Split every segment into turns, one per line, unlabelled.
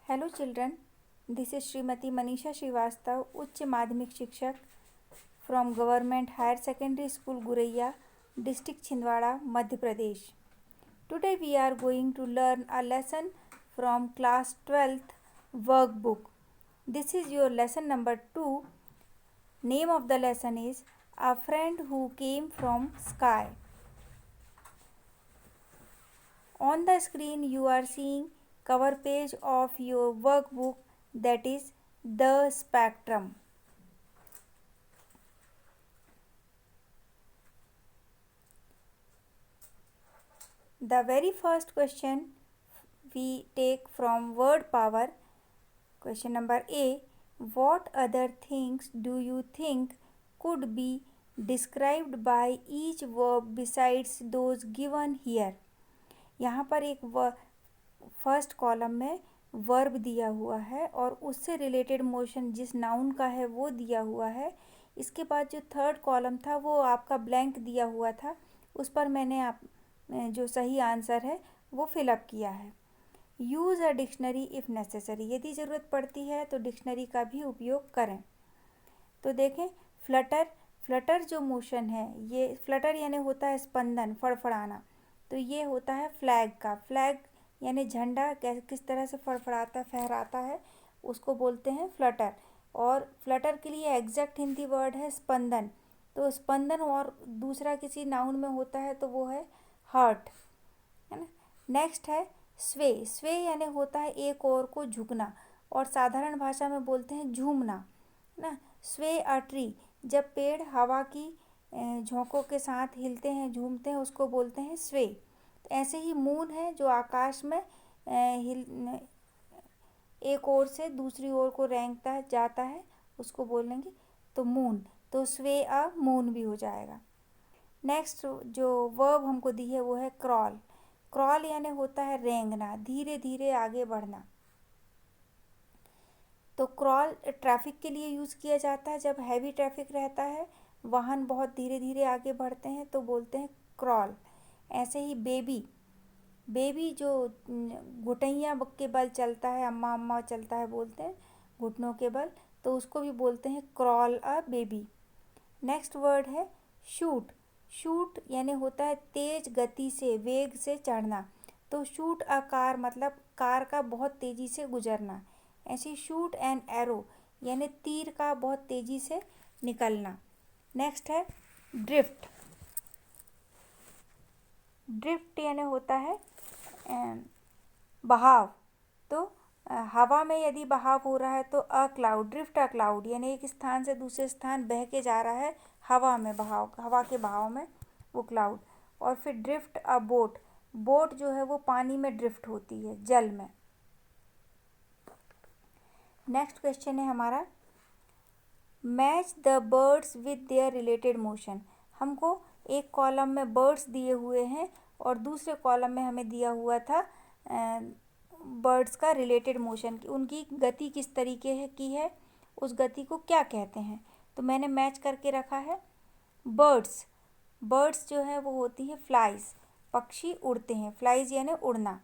Hello children, this is Shrimati Manisha Shrivastava, उच्च माध्यमिक शिक्षक from government higher secondary school Guraiya, district Chhindwara, Madhya Pradesh. Today we are going to learn a lesson from class 12th workbook. This is your lesson number 2. Name of the lesson is A Friend Who Came from Sky. On the screen you are seeing cover page of your workbook, that is the spectrum. The very first question we take from word power. Question number A. What other things do you think could be described by each verb besides those given here? यहाँ पर एक first column में verb दिया हुआ है और उससे related motion जिस नाउन का है वो दिया हुआ है. इसके बाद जो थर्ड कॉलम था वो आपका ब्लैंक दिया हुआ था, उस पर मैंने जो सही आंसर है वो फिलअप किया है. Use a dictionary if necessary, यदि ज़रूरत पड़ती है तो डिक्शनरी का भी उपयोग करें. तो देखें, फ्लटर जो मोशन है, ये फ्लटर यानी होता है स्पंदन, फड़फड़ाना. तो ये होता है फ्लैग का. फ्लैग यानी झंडा किस तरह से फड़फड़ाता फहराता है उसको बोलते हैं फ्लटर. और फ्लटर के लिए एग्जैक्ट हिंदी वर्ड है स्पंदन. तो स्पंदन और दूसरा किसी नाउन में होता है तो वो है हार्ट, है ना. नेक्स्ट है स्वे. स्वे यानी होता है एक ओर को झुकना और साधारण भाषा में बोलते हैं झूमना, है ना. स्वे अ ट्री, जब पेड़ हवा की झोंकों के साथ हिलते हैं, झूमते हैं, उसको बोलते हैं स्वे. तो ऐसे ही मून है जो आकाश में एक ओर से दूसरी ओर को रेंगता जाता है, उसको बोलेंगे तो मून. तो स्वे अ मून भी हो जाएगा. नेक्स्ट जो वर्ब हमको दी है वो है क्रॉल. क्रॉल यानी होता है रेंगना, धीरे धीरे आगे बढ़ना. तो क्रॉल ट्रैफिक के लिए यूज़ किया जाता है. जब हैवी ट्रैफिक रहता है, वाहन बहुत धीरे धीरे आगे बढ़ते हैं तो बोलते हैं क्रॉल. ऐसे ही बेबी जो घुटैया के बल चलता है, अम्मा अम्मा चलता है बोलते हैं घुटनों के बल, तो उसको भी बोलते हैं crawl a baby. Next word है शूट. शूट यानी होता है तेज गति से, वेग से चढ़ना. तो शूट अ कार मतलब कार का बहुत तेज़ी से गुजरना. ऐसे शूट एन एरो यानी तीर का बहुत तेज़ी से निकलना. नेक्स्ट है ड्रिफ्ट. ड्रिफ्ट यानी होता है बहाव. तो हवा में यदि बहाव हो रहा है तो a cloud, drift a cloud यानी एक स्थान से दूसरे स्थान बह के जा रहा है हवा में, बहाव, हवा के बहाव में, वो क्लाउड. और फिर ड्रिफ्ट अ बोट. बोट जो है वो पानी में ड्रिफ्ट होती है, जल में. नेक्स्ट क्वेश्चन है हमारा match the birds with their related motion. हमको एक कॉलम में बर्ड्स दिए हुए हैं और दूसरे कॉलम में हमें दिया हुआ था बर्ड्स का रिलेटेड मोशन, की उनकी गति किस तरीके की है, उस गति को क्या कहते हैं. तो मैंने मैच करके रखा है. बर्ड्स जो है वो होती है फ्लाइज, पक्षी उड़ते हैं, फ्लाइज यानी उड़ना.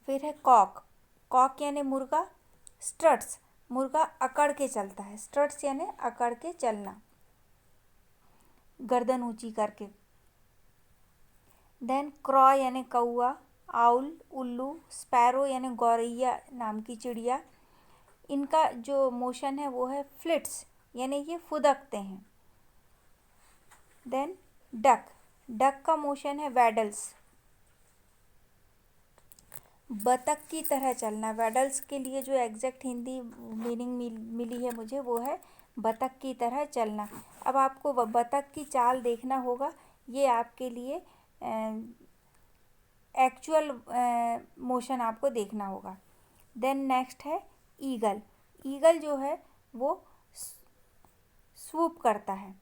फिर है कॉक यानी मुर्गा. स्ट्रट्स, मुर्गा अकड़ के चलता है, स्ट्रट्स यानी अकड़ के चलना, गर्दन ऊंची करके. देन क्रॉ यानी कौआ, आउल उल्लू, स्पैरो यानी गौरैया नाम की चिड़िया. इनका जो मोशन है वो है फ्लिट्स यानी ये फुदकते हैं. देन डक का मोशन है वैडल्स, बतख की तरह चलना. वैडल्स के लिए जो एग्जैक्ट हिंदी मीनिंग मिली है मुझे वो है बतख की तरह चलना. अब आपको बतख की चाल देखना होगा, ये आपके लिए एक्चुअल मोशन आपको देखना होगा. देन नेक्स्ट है ईगल. ईगल जो है वो स्वूप करता है.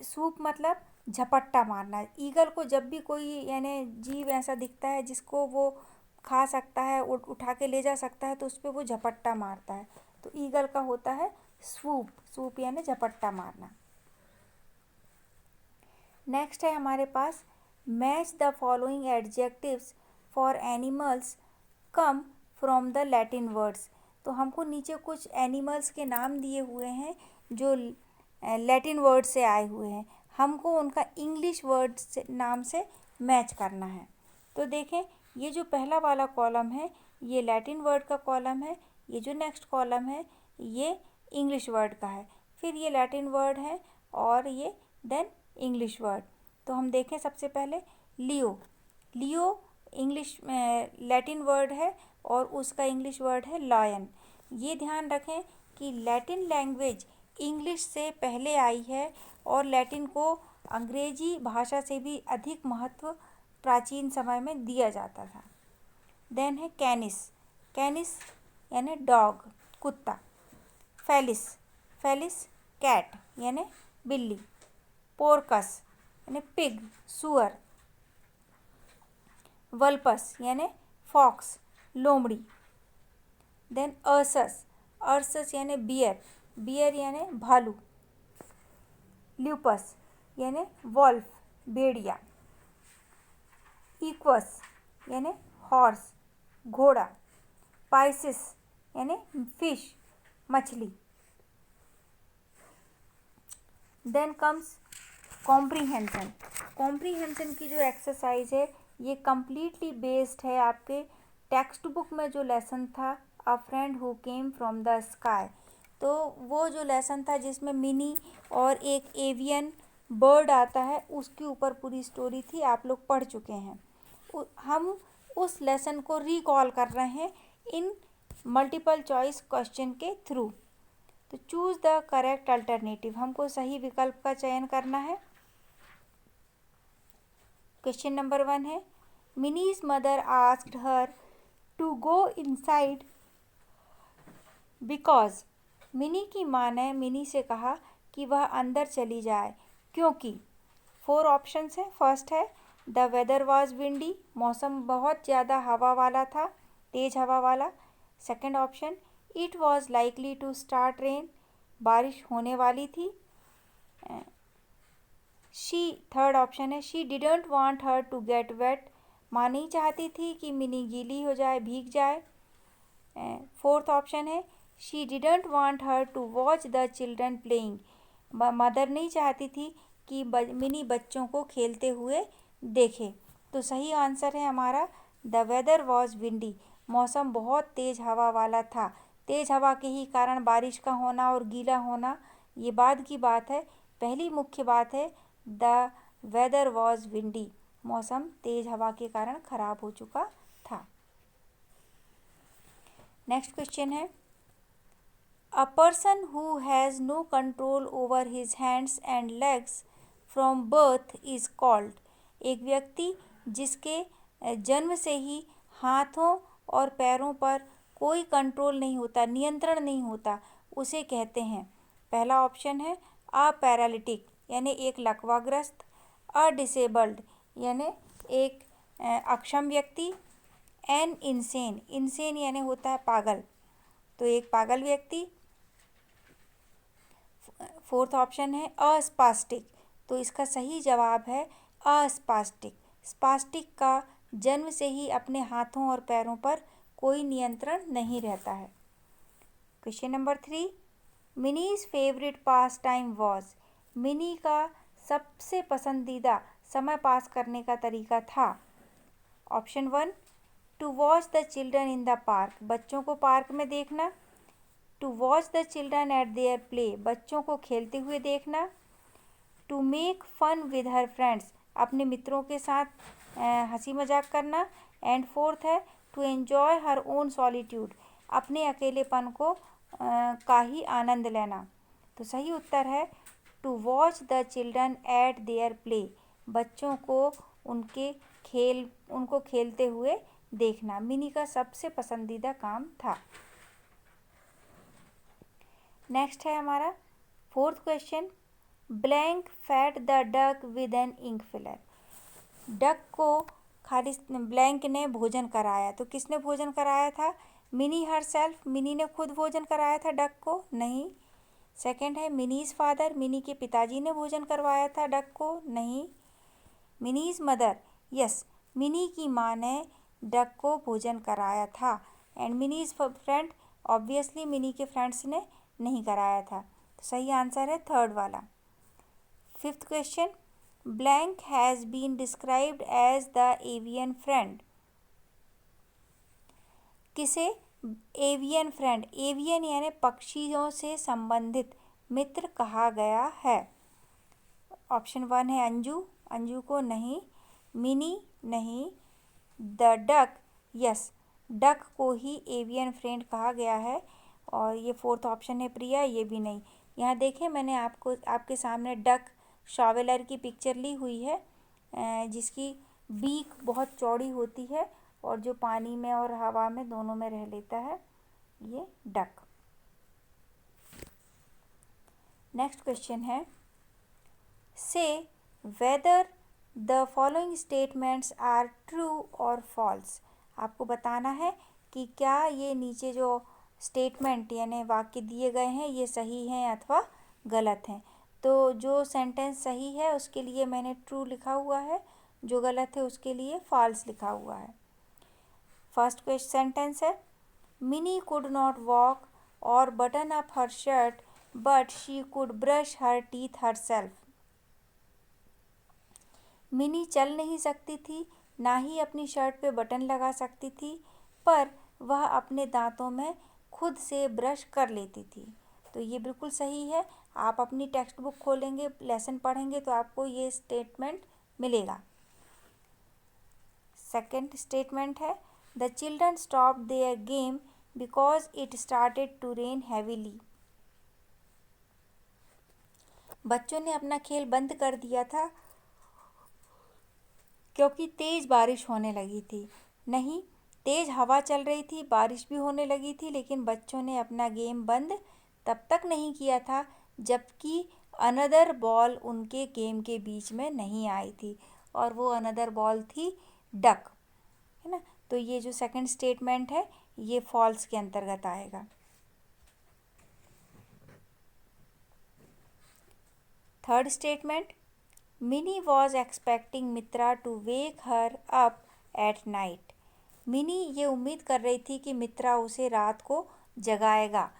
स्वूप मतलब झपट्टा मारना. ईगल को जब भी कोई यानी जीव ऐसा दिखता है जिसको वो खा सकता है, उठा के ले जा सकता है, तो उस पर वो झपट्टा मारता है. तो ईगल का होता है स्वूप यानी झपट्टा मारना. नेक्स्ट है हमारे पास match the following adjectives for animals come from the Latin words. तो हमको नीचे कुछ एनिमल्स के नाम दिए हुए हैं जो लैटिन वर्ड से आए हुए हैं, हमको उनका इंग्लिश वर्ड से नाम से मैच करना है। तो देखें, ये जो पहला वाला कॉलम है ये लैटिन वर्ड का कॉलम है, ये जो नेक्स्ट कॉलम है ये इंग्लिश वर्ड का है, फिर ये लैटिन वर्ड है और ये देन इंग्लिश वर्ड। तो हम देखें सबसे पहले लियो। लियो इंग्लिश लैटिन वर्ड है और उसका इंग्लिश वर्ड है लायन। ये ध्यान रखें कि लैटिन लैंग्वेज इंग्लिश से पहले आई है और लैटिन को अंग्रेजी भाषा से भी अधिक महत्व प्राचीन समय में दिया जाता था। देन है कैनिस। कैनिस यानी डॉग, कुत्ता। फेलिस, फेलिस कैट यानी बिल्ली। पोर्कस यानी पिग, सुअर। वल्पस यानी फॉक्स, लोमड़ी। देन अर्सस, अर्सस यानी बियर, बियर यानी भालू। ल्यूपस यानी वॉल्फ, भेड़िया। इक्वस यानी हॉर्स, घोड़ा। पाइसिस यानी फिश, मछली। Then comes comprehension. कॉम्प्रीहेंशन की जो एक्सरसाइज है ये कम्प्लीटली बेस्ड है आपके टेक्स्ट बुक में जो लेसन था अ friend who came from the sky. तो वो जो लेसन था जिसमें मिनी और एक एवियन बर्ड आता है उसके ऊपर पूरी स्टोरी थी, आप लोग पढ़ चुके हैं। हम उस लेसन को रिकॉल कर रहे हैं इन मल्टीपल चॉइस क्वेश्चन के थ्रू। तो चूज़ द करेक्ट अल्टरनेटिव, हमको सही विकल्प का चयन करना है। क्वेश्चन नंबर 1 है Minnie's mother asked her to go inside because. Minnie की माँ ने मिनी से कहा कि वह अंदर चली जाए क्योंकि। 4 ऑप्शंस हैं। फर्स्ट है द वेदर वॉज विंडी, मौसम बहुत ज़्यादा हवा वाला था, तेज़ हवा वाला। Second option it was likely to start rain, बारिश होने वाली थी। थर्ड ऑप्शन है she didn't want her to get wet, माँ नहीं चाहती थी कि मिनी गीली हो जाए, भीग जाए। फोर्थ ऑप्शन है she didn't want her to watch the children playing, mother नहीं चाहती थी कि मिनी बच्चों को खेलते हुए देखे। तो सही आंसर है हमारा द वेदर वॉज विंडी, मौसम बहुत तेज़ हवा वाला था। तेज़ हवा के ही कारण बारिश का होना और गीला होना ये बाद की बात है, पहली मुख्य बात है द वेदर वॉज विंडी, मौसम तेज़ हवा के कारण खराब हो चुका था। नेक्स्ट क्वेश्चन है a person who has no control over his hands and legs from birth is called. एक व्यक्ति जिसके जन्म से ही हाथों और पैरों पर कोई कंट्रोल नहीं होता, नियंत्रण नहीं होता, उसे कहते हैं। पहला ऑप्शन है अ पैरालिटिक यानी एक लकवाग्रस्त। अ डिसेबल्ड यानी एक अक्षम व्यक्ति। एन इंसेन, इंसेन यानी होता है पागल, तो एक पागल व्यक्ति। फोर्थ ऑप्शन है अस्पास्टिक, तो इसका सही जवाब है अस्पास्टिक। स्पास्टिक का जन्म से ही अपने हाथों और पैरों पर कोई नियंत्रण नहीं रहता है। Question number 3 Mini's favourite pastime was. Mini का सबसे पसंदीदा समय पास करने का तरीका था। Option 1 to watch the children in the park, बच्चों को पार्क में देखना। To watch the children at their play, बच्चों को खेलते हुए देखना। To make fun with her friends, अपने मित्रों के साथ हंसी मजाक करना। एंड फोर्थ है to enjoy her own solitude, अपने अकेलेपन को का ही आनंद लेना। तो सही उत्तर है to watch the children at their play, बच्चों को उनको खेलते हुए देखना मिनी का सबसे पसंदीदा काम था। नेक्स्ट है हमारा 4th question blank fed the duck with an ink filler. Duck को खाली ब्लैंक ने भोजन कराया, तो किसने भोजन कराया था? मिनी हरसेल्फ, मिनी ने खुद भोजन कराया था डक को? नहीं। सेकंड है मिनीज फादर, मिनी के पिताजी ने भोजन करवाया था डक को? नहीं। मिनीज मदर, यस, मिनी की माँ ने डक को भोजन कराया था। And minis friend, obviously mini के फ्रेंड्स ने नहीं कराया था। तो सही आंसर है थर्ड वाला। Fifth question, blank has been described as the avian friend. किसे एवियन फ्रेंड, एवियन यानी पक्षियों से संबंधित मित्र कहा गया है? ऑप्शन 1 है अंजू, अंजू को नहीं, मिनी नहीं, द डक, यस, डक को ही एवियन फ्रेंड कहा गया है। और ये फोर्थ ऑप्शन है प्रिया, ये भी नहीं। यहाँ देखें, मैंने आपके सामने डक शॉवेलर की पिक्चर ली हुई है, जिसकी बीक बहुत चौड़ी होती है और जो पानी में और हवा में दोनों में रह लेता है, ये डक। नेक्स्ट क्वेश्चन है, say whether the following statements are true और फॉल्स। आपको बताना है कि क्या ये नीचे जो स्टेटमेंट यानी वाक्य दिए गए हैं ये सही हैं अथवा गलत हैं। तो जो सेंटेंस सही है उसके लिए मैंने ट्रू लिखा हुआ है, जो गलत है उसके लिए फॉल्स लिखा हुआ है। फर्स्ट क्वेश्चन सेंटेंस है, मिनी कुड नॉट वॉक और button up her shirt but she could brush her teeth herself. Mini चल नहीं सकती थी, ना ही अपनी शर्ट पे बटन लगा सकती थी, पर वह अपने दांतों में खुद से ब्रश कर लेती थी। तो ये बिल्कुल सही है। आप अपनी टेक्स्ट बुक खोलेंगे, लेसन पढ़ेंगे तो आपको ये स्टेटमेंट मिलेगा। सेकंड स्टेटमेंट है, the children stopped their game because it started to rain heavily. बच्चों ने अपना खेल बंद कर दिया था क्योंकि तेज बारिश होने लगी थी। नहीं, तेज हवा चल रही थी, बारिश भी होने लगी थी, लेकिन बच्चों ने अपना गेम बंद तब तक नहीं किया था जबकि अनदर बॉल उनके गेम के बीच में नहीं आई थी, और वो अनदर बॉल थी डक, है ना। तो ये जो सेकंड स्टेटमेंट है ये फॉल्स के अंतर्गत आएगा। Third statement, Mini was expecting Mitra to wake her up at night. Mini ये उम्मीद कर रही थी कि मित्रा उसे रात को जगाएगा।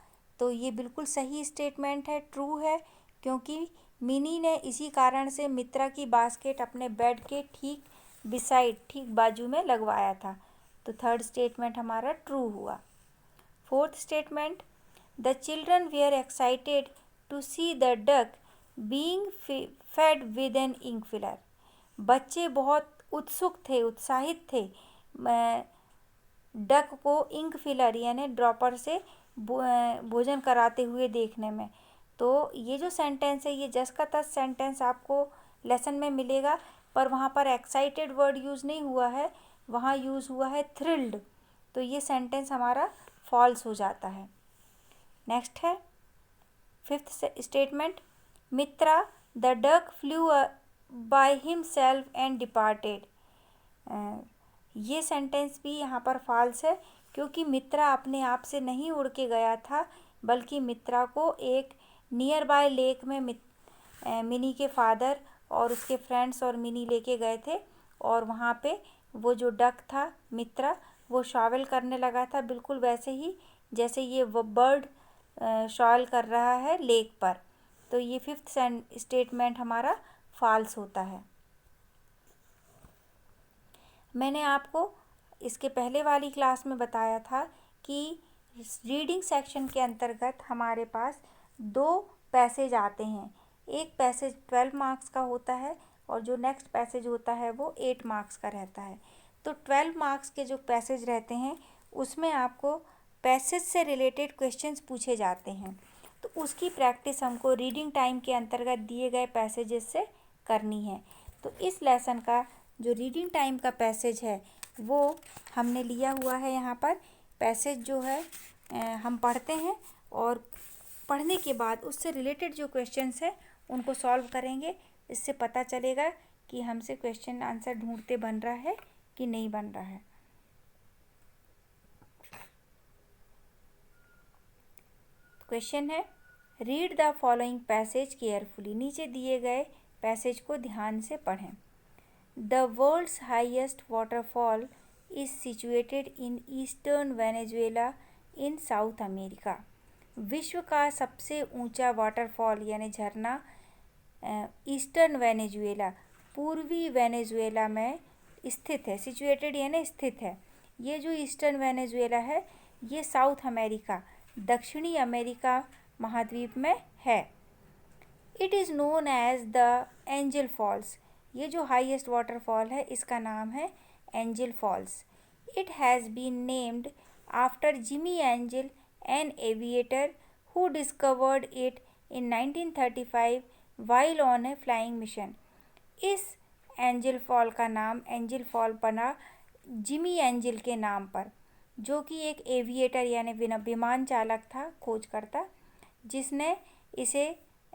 तो ये बिल्कुल सही स्टेटमेंट है, ट्रू है, क्योंकि मिनी ने इसी कारण से मित्रा की बास्केट अपने बेड के ठीक बिसाइड, ठीक बाजू में लगवाया था। तो थर्ड स्टेटमेंट हमारा ट्रू हुआ। Fourth statement, the children were excited to see the duck being fed with an ink filler. बच्चे बहुत उत्सुक थे, उत्साहित थे डक को इंक फिलर यानी ड्रॉपर से भोजन कराते हुए देखने में। तो ये जो सेंटेंस है ये जस का तस सेंटेंस आपको लेसन में मिलेगा, पर वहाँ पर एक्साइटेड वर्ड यूज़ नहीं हुआ है, वहाँ यूज़ हुआ है थ्रिल्ड। तो ये सेंटेंस हमारा फॉल्स हो जाता है। नेक्स्ट है fifth statement, Mitra the duck flu by himself and departed. ये सेंटेंस भी यहाँ पर फॉल्स है, क्योंकि मित्रा अपने आप से नहीं उड़ के गया था, बल्कि मित्रा को एक नियर बाय लेक में मिनी के फादर और उसके फ्रेंड्स और मिनी लेके गए थे, और वहाँ पे वो जो डक था मित्रा वो शॉवल करने लगा था, बिल्कुल वैसे ही जैसे ये वो बर्ड शॉवल कर रहा है लेक पर। तो ये फिफ्थ स्टेटमेंट हमारा फॉल्स होता है। मैंने आपको इसके पहले वाली क्लास में बताया था कि रीडिंग सेक्शन के अंतर्गत हमारे पास दो पैसेज आते हैं। एक पैसेज 12 मार्क्स का होता है और जो नेक्स्ट पैसेज होता है वो 8 मार्क्स का रहता है। तो 12 मार्क्स के जो पैसेज रहते हैं उसमें आपको पैसेज से रिलेटेड क्वेश्चंस पूछे जाते हैं। तो उसकी प्रैक्टिस हमको रीडिंग टाइम के अंतर्गत दिए गए पैसेजेस से करनी है। तो इस लेसन का जो रीडिंग टाइम का पैसेज है वो हमने लिया हुआ है। यहाँ पर पैसेज जो है हम पढ़ते हैं और पढ़ने के बाद उससे रिलेटेड जो क्वेश्चंस हैं उनको सॉल्व करेंगे। इससे पता चलेगा कि हमसे क्वेश्चन आंसर ढूंढते बन रहा है कि नहीं बन रहा है। क्वेश्चन है, read the following passage carefully. नीचे दिए गए पैसेज को ध्यान से पढ़ें। The world's highest waterfall is situated in eastern Venezuela in South America. विश्व का सबसे ऊंचा वाटरफॉल यानी झरना ईस्टर्न वेनेजुएला पूर्वी वेनेजुएला में स्थित है। सिचुएटेड यानी स्थित है। ये जो ईस्टर्न वेनेजुएला है ये साउथ अमेरिका दक्षिणी अमेरिका महाद्वीप में है। It is known as the Angel Falls. ये जो हाईएस्ट वाटरफॉल है इसका नाम है Angel Falls. It has been named after Jimmy Angel an aviator who discovered it in 1935 while on a flying mission. इस एंजल फॉल का नाम Angel Fall बना जिमी एंजल के नाम पर, जो कि एक एविएटर यानी विमान चालक था, खोजकर्ता, जिसने इसे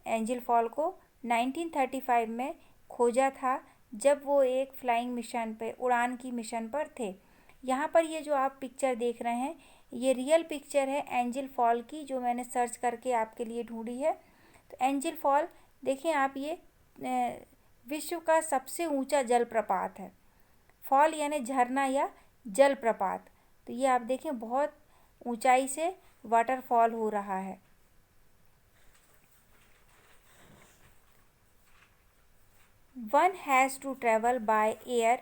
एंजल फॉल को 1935 में खोजा था जब वो एक फ्लाइंग मिशन पे उड़ान की मिशन पर थे। यहाँ पर ये जो आप पिक्चर देख रहे हैं ये रियल पिक्चर है एंजल फॉल की, जो मैंने सर्च करके आपके लिए ढूंढी है। तो एंजल फॉल देखें आप, ये विश्व का सबसे ऊंचा जलप्रपात है। फॉल यानी झरना या जलप्रपात। तो ये आप देखें बहुत ऊंचाई से वाटरफॉल हो रहा है। One has to travel by air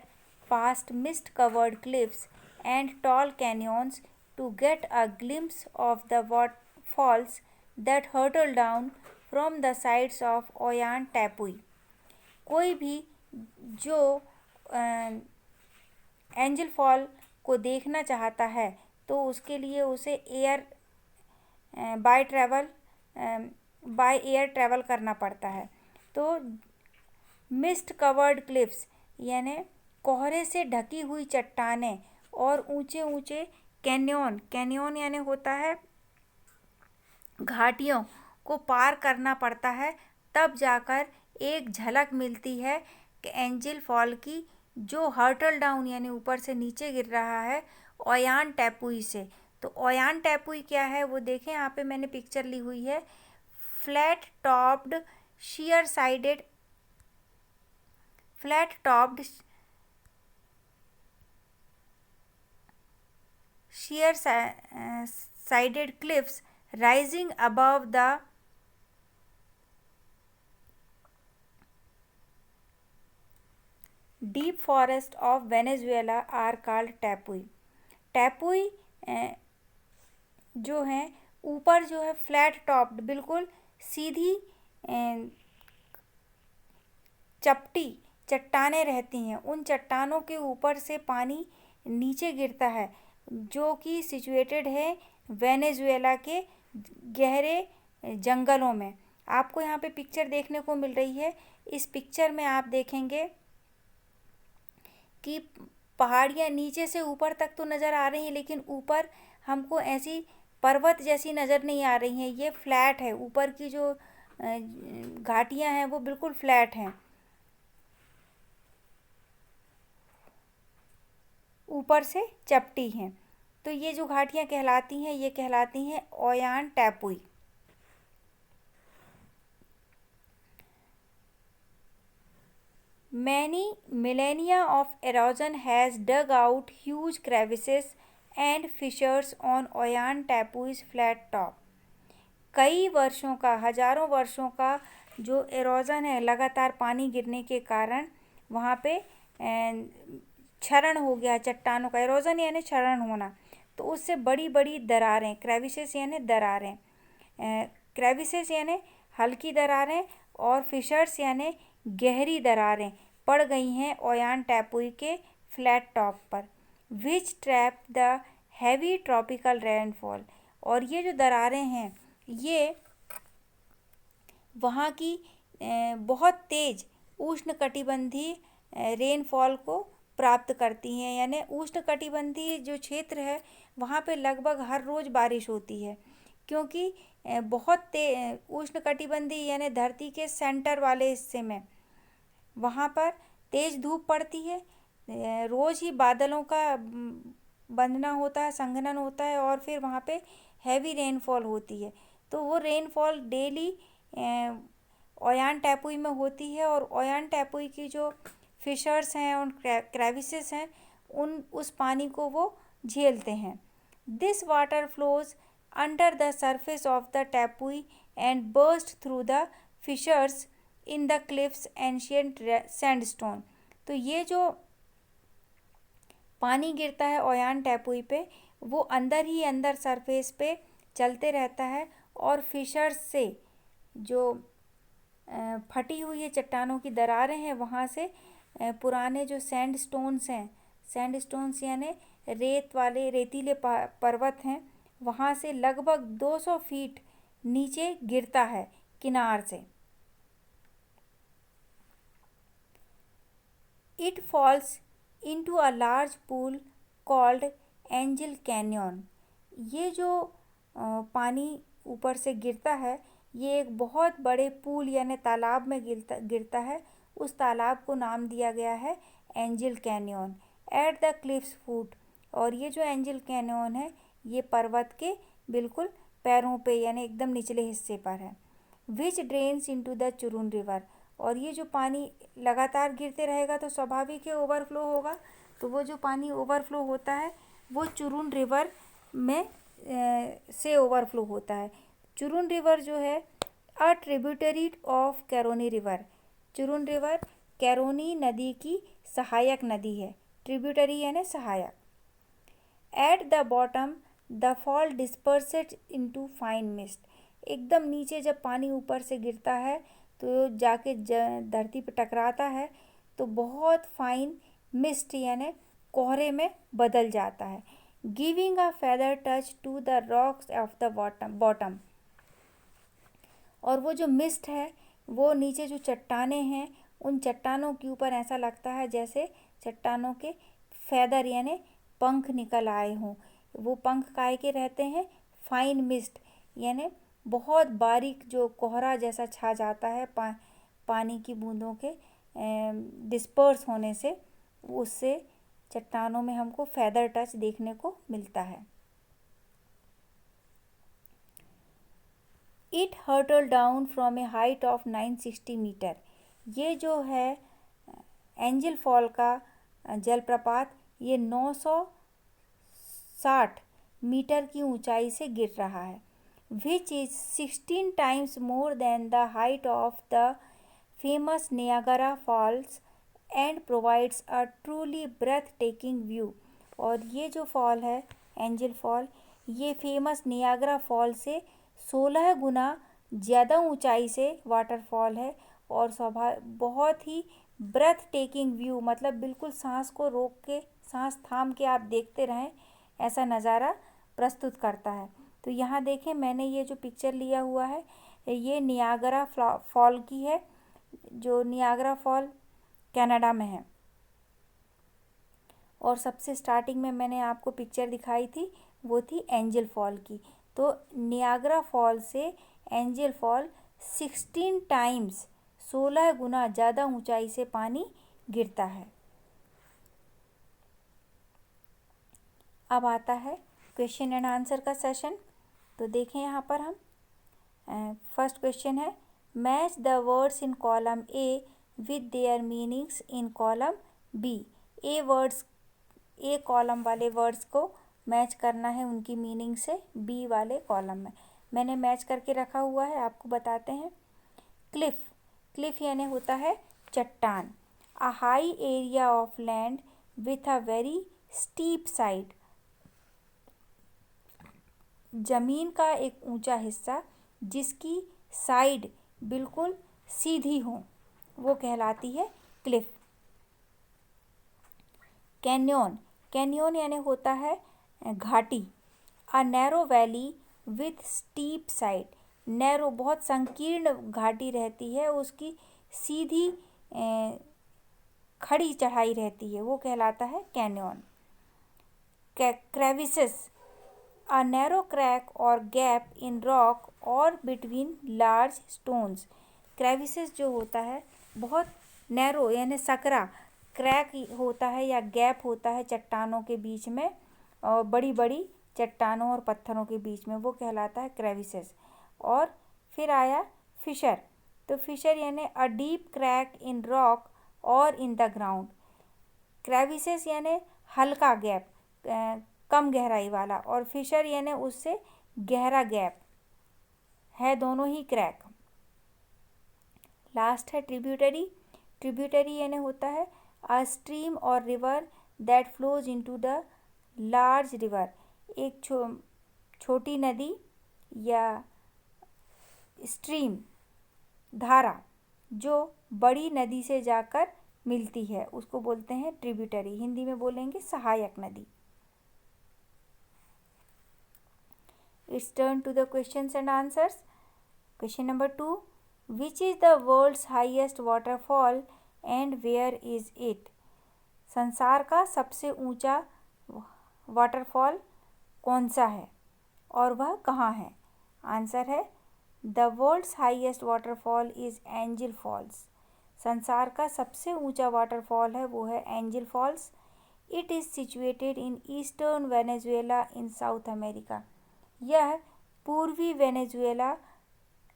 past mist-covered cliffs and tall canyons to get a glimpse of the falls that hurtle down from the sides of Oyan Tapui. कोई भी जो एंजल फॉल को देखना चाहता है तो उसके लिए उसे बाय एयर ट्रैवल करना पड़ता है। तो मिस्ट कवर्ड क्लिफ्स यानी कोहरे से ढकी हुई चट्टानें और ऊंचे ऊंचे कैनियन यानी होता है घाटियों को पार करना पड़ता है, तब जाकर एक झलक मिलती है कि एंजल फॉल की, जो हर्टल डाउन यानी ऊपर से नीचे गिर रहा है ओयान टैपुई से। तो ओयान टैपुई क्या है वो देखें, यहाँ पे मैंने पिक्चर ली हुई है। Flat topped share sided cliffs rising above the deep forest of Venezuela are called टैपुई। टैपुई जो है ऊपर जो है फ्लैट टॉप्ड बिल्कुल सीधी चपटी चट्टानें रहती हैं। उन चट्टानों के ऊपर से पानी नीचे गिरता है, जो कि सिचुएटेड है वेनेजुएला के गहरे जंगलों में। आपको यहाँ पे पिक्चर देखने को मिल रही है। इस पिक्चर में आप देखेंगे कि पहाड़ियाँ नीचे से ऊपर तक तो नज़र आ रही हैं, लेकिन ऊपर हमको ऐसी पर्वत जैसी नज़र नहीं आ रही हैं। ये फ्लैट है, ऊपर की जो घाटियाँ हैं वो बिल्कुल फ्लैट हैं, ऊपर से चपटी हैं। तो ये जो घाटियाँ कहलाती हैं ये कहलाती हैं ओयान टैपुई। Many millennia of erosion has dug out huge crevices and fissures on Oyan Tapui's flat top. कई वर्षों का, हजारों वर्षों का जो एरोजन है, लगातार पानी गिरने के कारण वहाँ पे क्षरण हो गया चट्टानों का। एरोजन यानी क्षरण होना, तो उससे बड़ी बड़ी दरारें, क्रेविसेस यानी दरारें, क्रेविसेस यानी हल्की दरारें और फिशर्स यानी गहरी दरारें पड़ गई हैं ओयान टैपुई के फ्लैट टॉप पर, which trap the heavy tropical rainfall. और ये जो दरारें हैं ये वहाँ की बहुत तेज़ उष्णकटिबंधीय रेनफॉल को प्राप्त करती हैं। यानी उष्णकटिबंधीय जो क्षेत्र है वहाँ पे लगभग हर रोज़ बारिश होती है, क्योंकि बहुत उष्णकटिबंधीय यानी धरती के सेंटर वाले हिस्से में वहाँ पर तेज़ धूप पड़ती है, रोज़ ही बादलों का बंधना होता है, संघनन होता है, और फिर वहाँ पे हैवी रेनफॉल होती है। तो वो रेनफॉल डेली ओयान टैपुई में होती है, और ओयान टैपुई की जो फिशर्स हैं और क्रेविसेस हैं उस पानी को वो झेलते हैं। This water flows under the surface of the tepui and burst through the fissures in the cliffs ancient sandstone. तो ये जो पानी गिरता है ओयान टैपुई पे, वो अंदर ही अंदर सरफेस पे चलते रहता है और फिशर्स से जो फटी हुई ये चट्टानों की दरारें हैं वहाँ से पुराने जो सैंडस्टोन्स हैं, सैंडस्टोन्स यानी रेत वाले रेतीले पर्वत हैं, वहाँ से लगभग 200 फीट नीचे गिरता है किनार से। It falls into a large pool called angel Canyon. ये जो पानी ऊपर से गिरता है, ये एक बहुत बड़े पूल यानी तालाब में गिरता है। उस तालाब को नाम दिया गया है angel Canyon at the cliffs foot. और ये जो एंजल कैन्यन है, ये पर्वत के बिल्कुल पैरों पे यानी एकदम निचले हिस्से पर है। विच drains into the Churun river. और ये जो पानी लगातार गिरते रहेगा तो स्वाभाविक है ओवरफ्लो होगा। तो वो जो पानी ओवरफ्लो होता है वो चुरुन रिवर में से ओवरफ्लो होता है। चुरुन रिवर जो है a tributary of Caroni river. Churun river Caroni नदी की सहायक नदी है। ट्रिब्यूटरी यानी सहायक। At the bottom the fall dispersed into fine mist. एकदम नीचे जब पानी ऊपर से गिरता है तो जाके धरती पर टकराता है तो बहुत फाइन मिस्ट यानी कोहरे में बदल जाता है। Giving a feather touch to the rocks of the bottom. और वो जो मिस्ट है वो नीचे जो चट्टानें हैं उन चट्टानों के ऊपर ऐसा लगता है जैसे चट्टानों के फेदर यानी पंख निकल आए हों। वो पंख काहे के रहते हैं? फाइन मिस्ट यानी बहुत बारीक जो कोहरा जैसा छा जाता है पानी की बूंदों के डिस्पर्स होने से, उससे चट्टानों में हमको फेदर टच देखने को मिलता है। It hurtles down from a height of 960 metre. ये जो है एंजल फॉल का जलप्रपात, ये 960 मीटर की ऊंचाई से गिर रहा है। Which is 16 times more than the height of the famous Niagara Falls and provides a truly breathtaking view. और ये जो फॉल है एंजल फॉल, ये फेमस नियागरा फॉल से 16 गुना ज़्यादा ऊंचाई से वाटरफॉल है और बहुत ही ब्रेथ टेकिंग व्यू, मतलब बिल्कुल सांस को रोक के, सांस थाम के आप देखते रहें ऐसा नज़ारा प्रस्तुत करता है। तो यहाँ देखें, मैंने ये जो पिक्चर लिया हुआ है ये नियागरा फॉल की है, जो नियागरा फॉल कनाडा में है। और सबसे स्टार्टिंग में मैंने आपको पिक्चर दिखाई थी वो थी एंजल फॉल की। तो नियागरा फॉल से एंजल फॉल 16 टाइम्स 16 गुना ज़्यादा ऊंचाई से पानी गिरता है। अब आता है क्वेश्चन एंड आंसर का सेशन। तो देखें यहाँ पर हम फर्स्ट क्वेश्चन है, match the words in column A with their meanings in column B. A column वाले वर्ड्स को मैच करना है उनकी मीनिंग से बी वाले कॉलम में। मैंने मैच करके रखा हुआ है, आपको बताते हैं। क्लिफ यानी होता है चट्टान। A high area of land with a very steep side. जमीन का एक ऊंचा हिस्सा जिसकी साइड बिल्कुल सीधी हो, वो कहलाती है क्लिफ। कैन्योन यानी होता है घाटी। A narrow valley with steep side. Narrow बहुत संकीर्ण घाटी रहती है, उसकी सीधी खड़ी चढ़ाई रहती है, वो कहलाता है कैन्योन। क्रेविसेस, अ नैरो क्रैक और गैप इन रॉक और बिटवीन लार्ज स्टोन्स। क्रेविसेस जो होता है बहुत नैरो यानी सकरा क्रैक होता है या गैप होता है चट्टानों के बीच में और बड़ी बड़ी चट्टानों और पत्थरों के बीच में, वो कहलाता है क्रेविसेस। और फिर आया फिशर। तो फिशर यानी a deep crack in rock और इन द ग्राउंड। क्रेविसेस यानी हल्का गैप, कम गहराई वाला, और फिशर यानी उससे गहरा गैप है, दोनों ही क्रैक। लास्ट है ट्रिब्यूटरी। ट्रिब्यूटरी यानी होता है अ स्ट्रीम और river that flows into the large river, एक छोटी नदी या स्ट्रीम, धारा, जो बड़ी नदी से जाकर मिलती है, उसको बोलते हैं ट्रिब्यूटरी। हिंदी में बोलेंगे सहायक नदी। It's turn to the questions and answers. Question number 2, which is the world's highest waterfall and where is it? संसार का सबसे ऊंचा वाटरफॉल कौन सा है और वह कहाँ है? आंसर है the world's highest waterfall is Angel Falls. संसार का सबसे ऊंचा वाटरफॉल है वो है Angel Falls. It is situated in eastern Venezuela in South America. यह पूर्वी वेनेजुएला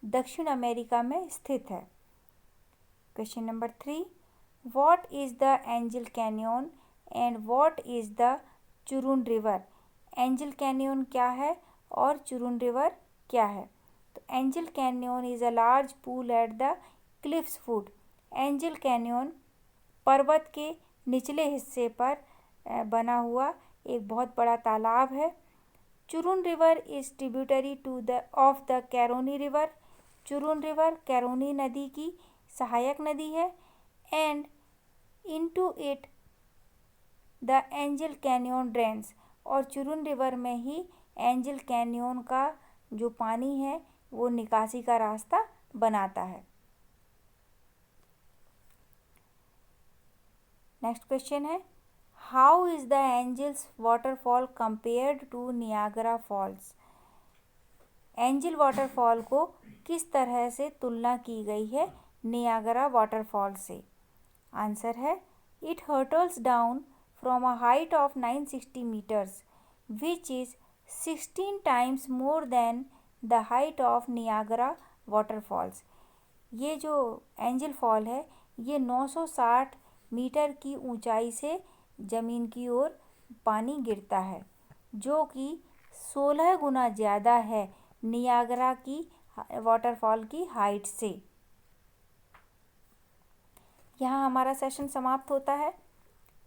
दक्षिण अमेरिका में स्थित है। Question number 3, what is the Angel Canyon and what is the Churun river? Angel Canyon क्या है और चुरुन रिवर क्या है? तो Angel Canyon is a large pool at the cliffs foot. Angel canyon पर्वत के निचले हिस्से पर बना हुआ एक बहुत बड़ा तालाब है। Churun river is tributary to the of the Caroni river. Churun river Caroni नदी की सहायक नदी है। And into it the Angel Canyon drains, और चुरुन रिवर में ही एंजल कैनियन का जो पानी है वो निकासी का रास्ता बनाता है। नेक्स्ट क्वेश्चन है, how is the Angel's waterfall compared to Niagara Falls? Angel waterfall को किस तरह से तुलना की गई है नियाग्रा वाटरफॉल से? आंसर है it hurtles down from a height of 960 metres which is 16 times more than the height of Niagara waterfalls. ये जो एंजल फॉल है ये 960 मीटर की ऊंचाई से ज़मीन की ओर पानी गिरता है, जो कि 16 गुना ज़्यादा है नियाग्रा की वाटरफॉल की हाइट से। यहाँ हमारा सेशन समाप्त होता है।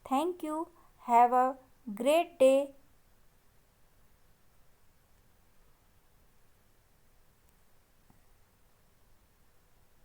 Thank you. Have a great day.